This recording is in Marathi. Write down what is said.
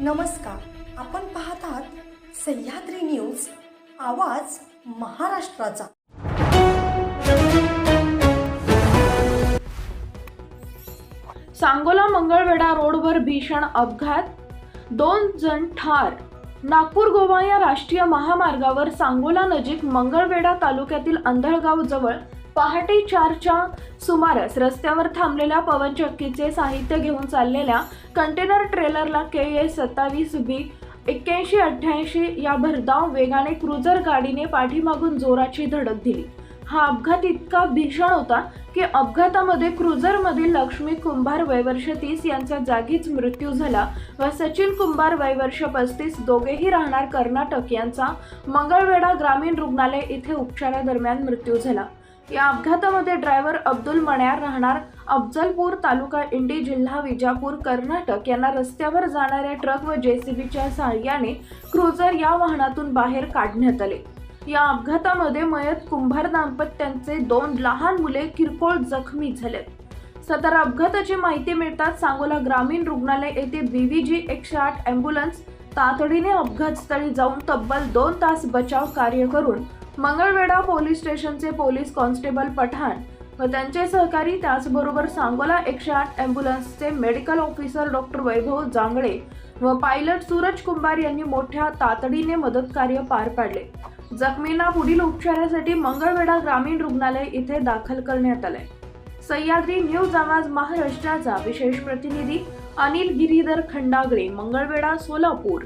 नमस्कार, आपण पाहत आहात सह्याद्री न्यूज, आवाज महाराष्ट्राचा। सांगोला मंगळवेढा रोडवर भीषण अपघात, 2 जण ठार। नागपूर गोवा या राष्ट्रीय महामार्गावर सांगोला नजीक मंगळवेढा तालुक्यातील अंधळगाव जवळ पहाटे 4च्या सुमारास रस्त्यावर थांबलेल्या पवनचक्कीचे साहित्य घेऊन चाललेल्या कंटेनर ट्रेलरला KA 27B 8188 या भरधाव वेगाने क्रुझर गाडीने पाठीमागून जोराची धडक दिली। हा अपघात इतका भीषण होता की अपघातामध्ये क्रुझरमधील लक्ष्मी कुंभार वय वर्ष 30 यांचा जागीच मृत्यू झाला व सचिन कुंभार वय वर्ष 35 दोघेही राहणार कर्नाटक यांचा मंगळवेढा ग्रामीण रुग्णालय येथे उपचारादरम्यान मृत्यू झाला। या अपघातामध्ये ड्रायव्हर अब्दुल मण्यार राहणार अफजलपूर तालुका इंडी जिल्हा विजापूर कर्नाटक यांना रस्त्यावर जाणाऱ्या ट्रक व JCBच्या सहाय्याने क्रुझर या वाहनातून बाहेर काढण्यात आले। या अपघातामध्ये मयत कुंभार दाम्पत्याचे 2 लहान मुले किरकोळ जखमी झाले। सदर अपघाताची माहिती मिळताच सांगोला ग्रामीण रुग्णालय येथे BVG 108 अँब्युलन्स तातडीने अपघातस्थळी जाऊन तब्बल 2 तास बचाव कार्य करून मंगळवेढा पोलीस स्टेशनचे पोलीस कॉन्स्टेबल पठाण व त्यांचे सहकारी त्याचबरोबर सांगोला 108 अँब्युलन्सचे मेडिकल ऑफिसर डॉक्टर वैभव जांगळे व पायलट सूरज कुंभार यांनी मोठ्या तातडीने मदत कार्य पार पाडले। जखमींना पुढील उपचारासाठी मंगळवेढा ग्रामीण रुग्णालय इथे दाखल करण्यात आले। सह्याद्री न्यूज आवाज महाराष्ट्राचा विशेष प्रतिनिधी अनिल गिरीधर खंडागळे, मंगळवेढा, सोलापूर।